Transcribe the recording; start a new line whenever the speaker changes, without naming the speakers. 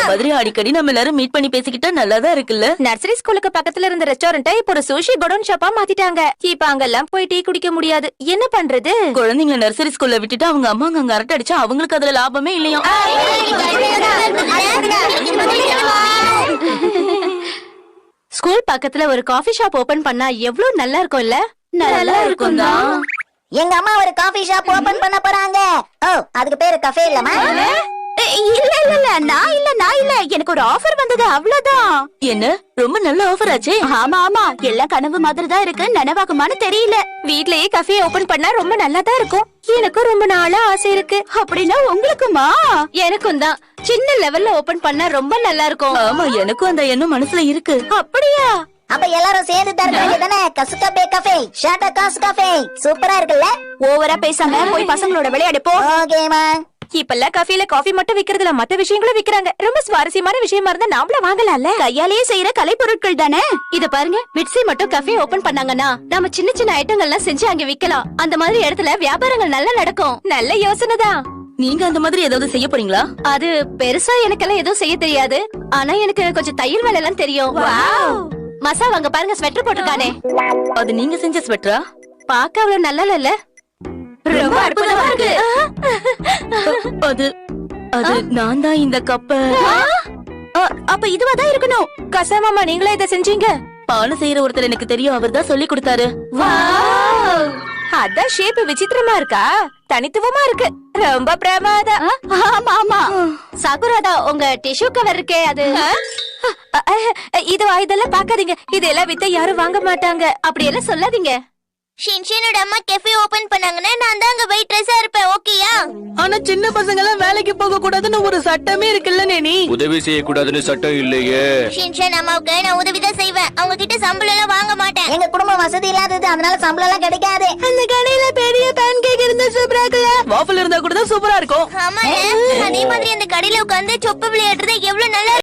மாதிரி அடிக்கடி நம்ம எல்லாரும் மீட் பண்ணி பேசிக்கிட்டா நல்லாதான் இருக்குல்ல.
நர்சரி ஸ்கூலுக்கு பக்கத்துல இருந்த ரெஸ்டாரண்ட்டை இப்போ ஒரு சூஷி குடோன் ஷாப்பா மாத்திட்டாங்க. இப்ப அங்கெல்லாம் போய் டீ குடிக்க முடியாது. என்ன பண்றது?
குழந்தைங்களை நர்சரி ஸ்கூல்ல விட்டுட்டு அவங்க அம்மா அங்க அரட்டை அடிச்சா அவங்களுக்கு அதுல லாபமே இல்லையா?
ஸ்கூல் பக்கத்துல ஒரு காஃபி ஷாப் ஓபன் பண்ணா எவ்வளவு நல்லா இருக்கும் இல்ல?
நல்லா இருக்கும் தான்.
எங்க அம்மா ஒரு காஃபி ஷாப் ஓபன் பண்ண போறாங்க. ஓ, அதுக்கு பேரு கஃபே இல்லமா?
இல்ல நான் இல்ல எனக்கு ஒரு ஆஃபர் வந்தது அவ்வளவுதான்.
என்ன ரொம்ப நல்ல ஆஃபர் ஆச்சே.
ஆமா எல்லாம் கனவு மாதிரி தான் இருக்கு, நனவாகுமான்னு தெரியல. வீட்லயே கஃபே ஓபன் பண்ணா ரொம்ப நல்லா தான் இருக்கும். எனக்கும் ரொம்ப நாளா ஆசை இருக்கு. அப்படின்னா உங்களுக்குமா? எனக்கும் தான். சின்ன லெவல்ல ஓபன் பண்ணா ரொம்ப நல்லா இருக்கும்.
ஆமா, எனக்கும் அந்த எண்ணம் மனசுல இருக்கு.
அப்படியா?
அப்ப எல்லாரும் சேர்ந்து தரீங்க தானே? கசுகபே கஃபே, ஷாட்டா காசு கஃபே. சூப்பரா இருக்குல்ல?
ஓவரா பேசாம போய் பசங்களோட விளையாடு போ.
ஓகேமா.
இப்பெல்லாம் கஃபேல காஃபி மட்டும் விக்கிறதுல மத்த விஷயங்களும் விக்கிறாங்க. ரொம்ப சுவாரஸ்யமான விஷயமா இருந்தா நாமள வாங்கலாம்ல. கையாலேயே செய்யற கலை பொருட்கள் தானே. இத பாருங்க, மிட்ஸி மட்டும் கஃபே ஓபன் பண்ணாங்கன்னா நம்ம சின்ன சின்ன ஐட்டங்கள்லாம் செஞ்சு அங்க விக்கலாம். அந்த மாதிரி இடத்துல வியாபாரங்கள் நல்லா நடக்கும். நல்ல யோசனை தான்.
நீங்க அந்த மாதிரி ஏதாவது செய்ய போறீங்களா?
அது பெருசா எனக்கெல்லாம் எதுவும் செய்ய தெரியாது. ஆனா எனக்கு கொஞ்சம் தையல் வேலை எல்லாம் தெரியும். மசா வாங்க பாருங்க, ஸ்வெட்டர் போட்டிருக்கானே.
அது நீங்க செஞ்ச ஸ்வெட்டரா?
பாக்க அவ்வளவு நல்லா இல்ல. ரொம்ப அற்புதமா இருக்கு.
அது நான் தான் இந்த கப்ப.
அப்ப இதுவாதான் இருக்கணும். கசாமாமா நீங்களே இத செஞ்சீங்க?
பானை செய்யற ஒருத்தர் எனக்கு தெரியும், அவர் தான் சொல்லி கொடுத்தாரு.
அதான் ஷேப் விசித்திரமா இருக்கா, தனித்துவமா இருக்கு. ரொம்ப பிரமாதம். ஆமா சாகுராதா, உங்க டிஷ்யூ கவர் இருக்கே அது. இதெல்லாம் பாக்காதீங்க. இதெல்லாம் வித்த யாரும் வாங்க மாட்டாங்க. அப்படி எல்லாம் சொல்லாதீங்க.
ஷின்ஷனோட அம்மா கெஃபே ஓபன் பண்ணாங்கன்னா நான் தான் அங்க வெயிட்ரஸா இருப்பேன். ஓகேயா?
ஆனா சின்ன பசங்க எல்லாம் வேலைக்கு போக கூடாதுன்னு ஒரு சட்டமே இருக்குல்ல நேனி.
உதவி செய்ய கூடாதுன்னு சட்டம் இல்லையே.
ஷின்ஷன் அம்மாவுக்கு நான் உதவி தான் செய்வேன். அவங்க கிட்ட சம்பளம் எல்லாம் வாங்க மாட்டேன்.
எங்க குடும்பம் வசதி இல்லாதது, அதனால சம்பளம் எல்லாம் கிடைக்காது.
அந்த கடையில பெரிய பேன் கேக் இருந்தா சூப்பரா இருக்குல்ல.
வாஃபிள் இருந்தா கூட தான் சூப்பரா இருக்கும்.
ஆமா, அதே மாதிரி அந்த கடையில உட்கார்ந்து சொப்பு விளையாடுறது எவ்வளவு நல்லா